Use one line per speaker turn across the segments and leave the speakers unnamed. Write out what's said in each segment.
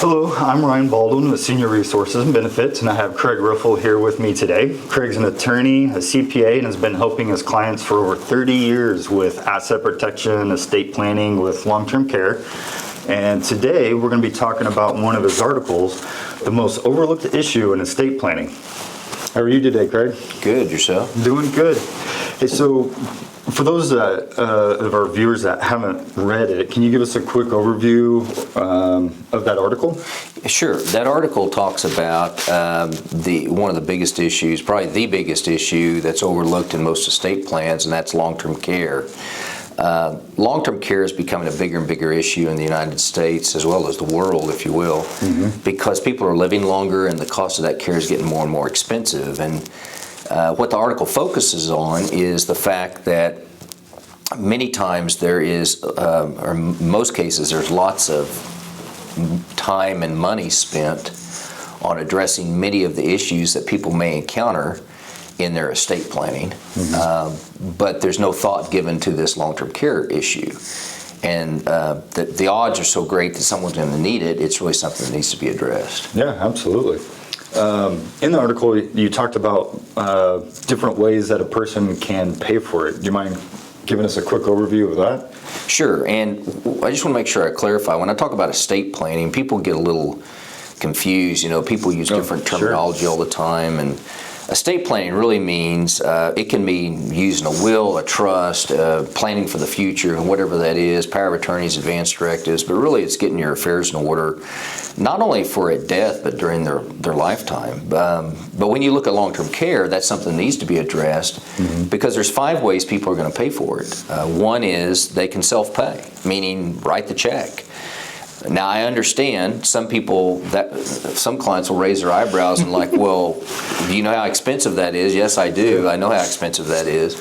Hello, I'm Ryan Baldwin with Senior Resources and Benefits, and I have Craig Riffle here with me today. Craig's an attorney, a CPA, and has been helping his clients for over 30 years with asset protection, estate planning with long-term care. And today we're going to be talking about one of his articles, the most overlooked issue in estate planning. How are you today, Craig?
Good, yourself?
Doing good. Hey, so for those of our viewers that haven't read it, can you give us a quick overview of that article?
Sure. That article talks about one of the biggest issues, probably the biggest issue that's overlooked in most estate plans, and that's long-term care. Long-term care is becoming a bigger and bigger issue in the United States, as well as the world, if you will, because people are living longer and the cost of that care is getting more and more expensive. And what the article focuses on is the fact that many times there is, or in most cases, there's lots of time and money spent on addressing many of the issues that people may encounter in their estate planning, but there's no thought given to this long-term care issue. And the odds are so great that someone's going to need it, it's really something that needs to be addressed.
Yeah, absolutely. In the article, you talked about different ways that a person can pay for it. Do you mind giving us a quick overview of that?
Sure, and I just want to make sure I clarify. When I talk about estate planning, people get a little confused. You know, people use different terminology all the time, and estate planning really means it can mean using a will, a trust, planning for the future, and whatever that is, power of attorneys, advance directives, but really it's getting your affairs in order, not only for a death, but during their lifetime. But when you look at long-term care, that's something that needs to be addressed because there's 5 ways people are going to pay for it. One is they can self-pay, meaning write the check. Now, I understand some clients will raise their eyebrows and like, well, do you know how expensive that is? Yes, I do. I know how expensive that is.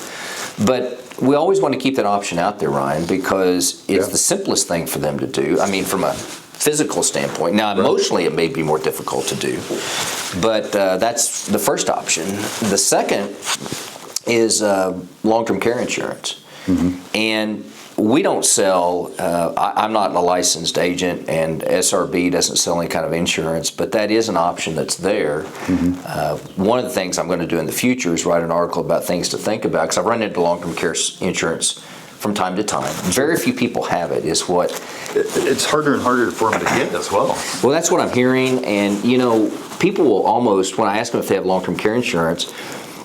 But we always want to keep that option out there, Ryan, because it's the simplest thing for them to do. I mean, from a physical standpoint. Now, emotionally, it may be more difficult to do, but that's the first option. The second is long-term care insurance. And we don't sell, I'm not a licensed agent, and SRB doesn't sell any kind of insurance, but that is an option that's there. One of the things I'm going to do in the future is write an article about things to think about, because I've run into long-term care insurance from time to time. Very few people have it, is what...
It's harder and harder for them to get as well.
Well, that's what I'm hearing, and you know, people will almost, when I ask them if they have long-term care insurance,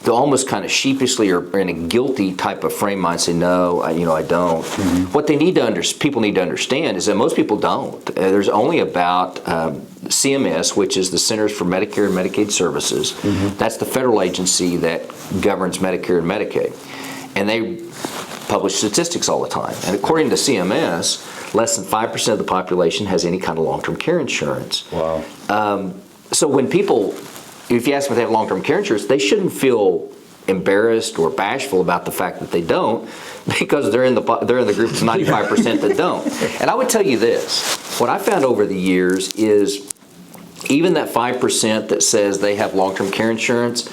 they'll almost kind of sheepishly or in a guilty type of frame mind say, no, I don't. What they need to people need to understand is that most people don't. There's only about CMS, which is the Centers for Medicare and Medicaid Services. That's the federal agency that governs Medicare and Medicaid. And they publish statistics all the time. And according to CMS, less than 5% of the population has any kind of long-term care insurance.
Wow.
So when people... If you ask them if they have long-term care insurance, they shouldn't feel embarrassed or bashful about the fact that they don't, because they're in the group of 95% that don't. And I would tell you this: what I found over the years is even that 5% that says they have long-term care insurance,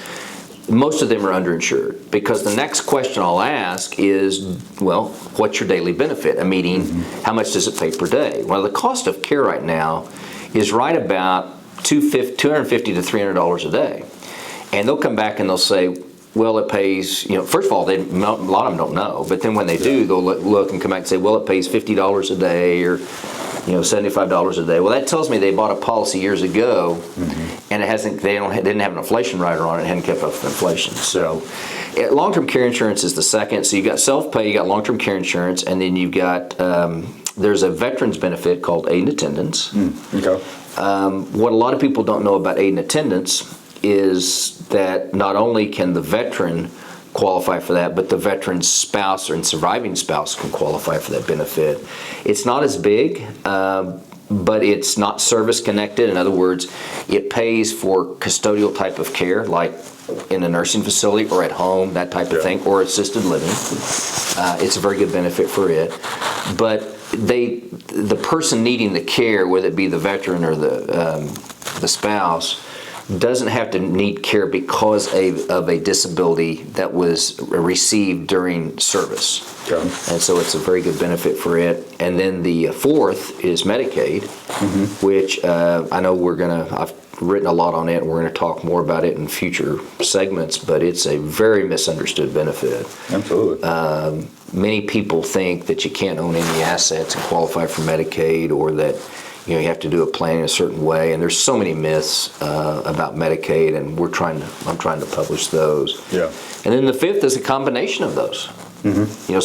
most of them are underinsured, because the next question I'll ask is, well, what's your daily benefit? Meaning, how much does it pay per day? Well, the cost of care right now is right about $250 to $300 a day. And they'll come back and they'll say, well, it pays, first of all, a lot of them don't know, but then when they do, they'll look and come back and say, well, it pays $50 a day or $75 a day. Well, that tells me they bought a policy years ago and they didn't have an inflation rider on it, hadn't kept up with inflation. So long-term care insurance is the second. So you've got self-pay, you got long-term care insurance, and then you've got, there's a veterans benefit called aid and attendance.
Okay.
What a lot of people don't know about aid and attendance is that not only can the veteran qualify for that, but the veteran's spouse or surviving spouse can qualify for that benefit. It's not as big, but it's not service connected. In other words, it pays for custodial type of care, like in a nursing facility or at home, that type of thing, or assisted living. It's a very good benefit for it. But the person needing the care, whether it be the veteran or the spouse, doesn't have to need care because of a disability that was received during service.
Okay.
And so it's a very good benefit for it. And then the fourth is Medicaid, which I know I've written a lot on it, and we're going to talk more about it in future segments, but it's a very misunderstood benefit.
Absolutely.
Many people think that you can't own any assets and qualify for Medicaid, or that you have to do a plan in a certain way. And there's so many myths about Medicaid, and I'm trying to publish those.
Yeah.
And then the fifth is a combination of those.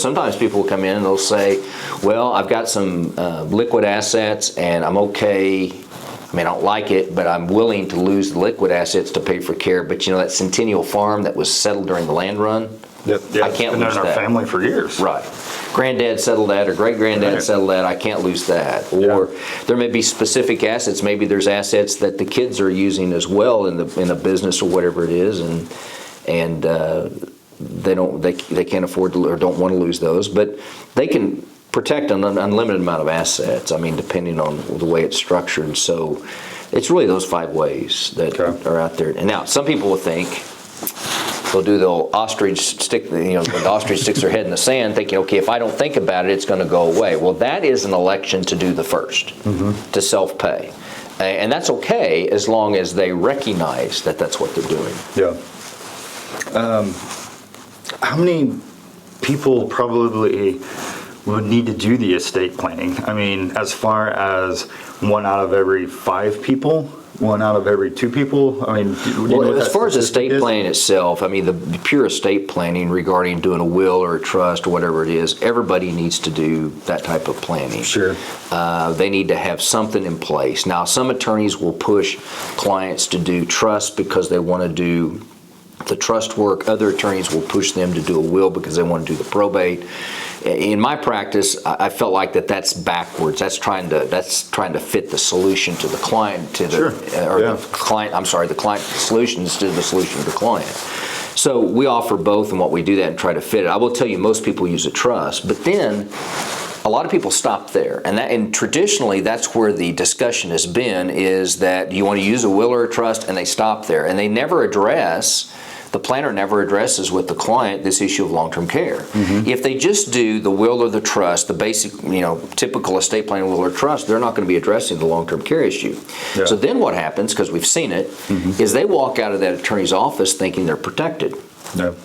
Sometimes people will come in and they'll say, well, I've got some liquid assets and I'm okay. I mean, I don't like it, but I'm willing to lose the liquid assets to pay for care. But that Centennial Farm that was settled during the land run,
Yep.
I can't lose
been in our
that.
family for years.
Right. Granddad settled that, or great-granddad
Right.
settled that, I can't lose that. Or there may be specific assets, maybe there's assets that the kids are using as well in a business or whatever it is, and they can't afford to or don't want to lose those, but they can protect an unlimited amount of assets, depending on the way it's structured. So it's really those 5 ways that are out there. And now, some people will think, they'll do the old ostrich stick, the ostrich sticks their head in the sand thinking, okay, if I don't think about it, it's going to go away. Well, that is an election to do the first, to self-pay. And that's okay as long as they recognize that that's what they're doing.
Yeah. How many people probably would need to do the estate planning? I mean, as far as 1 out of every 5 people, 1 out of every 2 people? I mean,
Well, as far as estate planning itself, the pure estate planning regarding doing a will or a trust or whatever it is, everybody needs to do that type of planning.
Sure.
They need to have something in place. Now, some attorneys will push clients to do trust because they want to do the trust work. Other attorneys will push them to do a will because they want to do the probate. In my practice, I felt like that's backwards. That's trying to fit the solution to the client the client solutions to the solution to the client. So we offer both, and what we do that and try to fit it. I will tell you, most people use a trust, but then a lot of people stop there, and traditionally that's where the discussion has been, is that you want to use a will or a trust, and they stop there, and they never address. The planner never addresses with the client this issue of long-term care. If they just do the will or the trust, the basic, typical estate plan will or trust, they're not going to be addressing the long-term care issue.
Yeah.
So then what happens, because we've seen it, is they walk out of that attorney's office thinking they're protected.
No.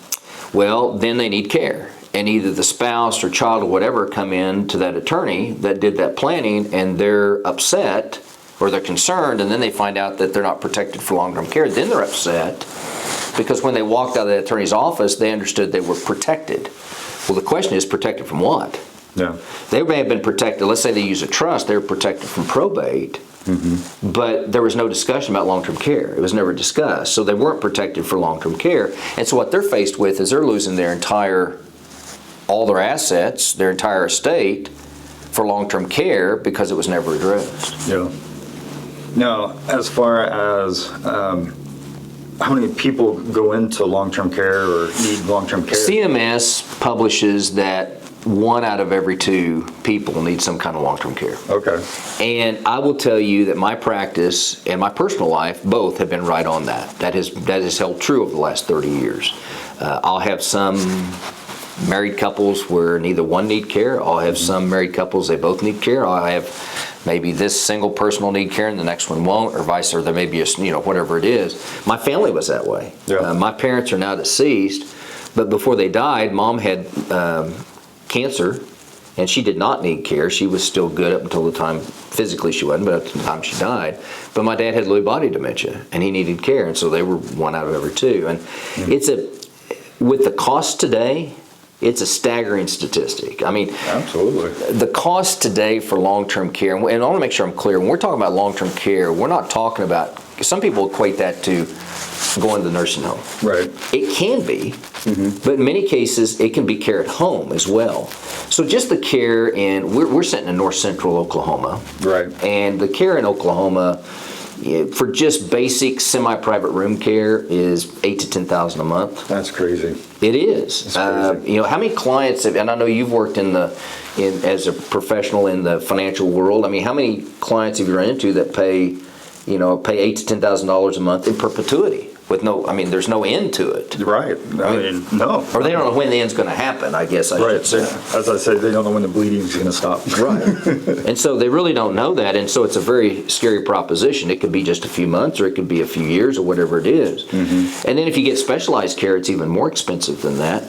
Well, then they need care. And either the spouse or child or whatever come in to that attorney that did that planning, and they're upset or they're concerned, and then they find out that they're not protected for long-term care. Then they're upset because when they walked out of the attorney's office, they understood they were protected. Well, the question is, protected from what?
Yeah.
They may have been protected, let's say they use a trust, they were protected from probate, but there was no discussion about long-term care. It was never discussed. So they weren't protected for long-term care. And so what they're faced with is they're losing all their assets, their entire estate, for long-term care because it was never addressed.
Yeah. Now, as far as how many people go into long-term care or need long-term care?
CMS publishes that 1 out of every 2 people need some kind of long-term care.
Okay.
And I will tell you that my practice and my personal life both have been right on that. That has held true over the last 30 years. I'll have some married couples where neither one need care. I'll have some married couples, they both need care. I'll have maybe this single person will need care and the next one won't, or vice versa. There may be whatever it is. My family was that way.
Yeah.
My parents are now deceased, but before they died, Mom had cancer, and she did not need care. She was still good up until the time, physically she wasn't, but up to the time she died. But my dad had Lewy body dementia, and he needed care, and so they were 1 out of every 2. And with the cost today, it's a staggering statistic.
Absolutely.
The cost today for long-term care, and I want to make sure I'm clear, when we're talking about long-term care, we're not talking about, some people equate that to going to the nursing home.
Right.
It can be, but in many cases, it can be care at home as well. So just the care we're sitting in north central Oklahoma.
Right.
And the care in Oklahoma, for just basic semi-private room care, is $8,000 to $10,000 a month.
That's crazy.
It is.
That's crazy.
How many clients and I know you've worked as a professional in the financial world. How many clients have you run into that pay pay $8,000 to $10,000 a month in perpetuity with there's no end to it.
Right. I mean, no.
Or they don't know when the end's going to happen, I guess I should
Right.
say.
As I said, they don't know when the bleeding is going to stop.
Right. And so they really don't know that. And so it's a very scary proposition. It could be just a few months or it could be a few years or whatever it is. Mm-hmm. And then if you get specialized care, it's even more expensive than that.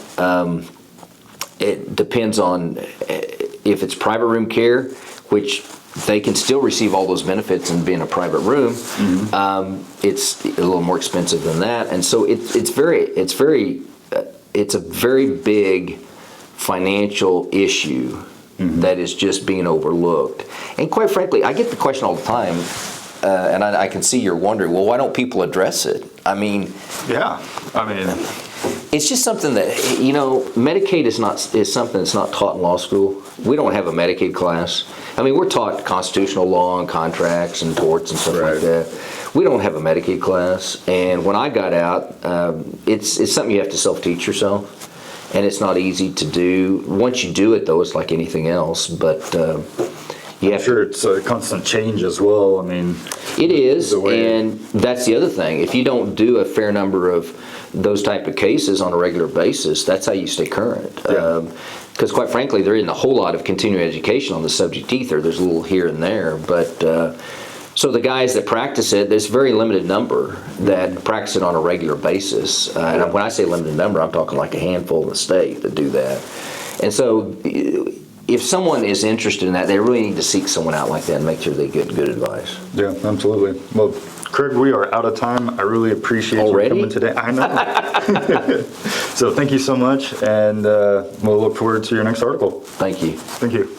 It depends on if it's private room care, which they can still receive all those benefits and be in a private room. Mm-hmm. It's a little more expensive than that. And so it's a very big financial issue. Mm-hmm. That is just being overlooked. And quite frankly, I get the question all the time, and I can see you're wondering, well, why don't people address it? It's just something that, Medicaid is something that's not taught in law school. We don't have a Medicaid class. We're taught constitutional law and contracts and torts and stuff like that. We don't have a Medicaid class. And when I got out, it's something you have to self-teach yourself. And it's not easy to do. Once you do it, though, it's like anything else. But you have
sure it's a constant change as well.
It is, and that's the other thing. If you don't do a fair number of those type of cases on a regular basis, that's how you stay current. Because quite frankly, there isn't a whole lot of continuing education on the subject either. There's a little here and there, but so the guys that practice it, there's a very limited number that practice it on a regular basis. And when I say limited number, I'm talking like a handful in the state that do that. And so if someone is interested in that, they really need to seek someone out like that and make sure they get good advice.
Yeah, absolutely. Well, Craig, we are out of time. I really appreciate you coming today. I know. So thank you so much, and we'll look forward to your next article.
Thank you.
Thank you.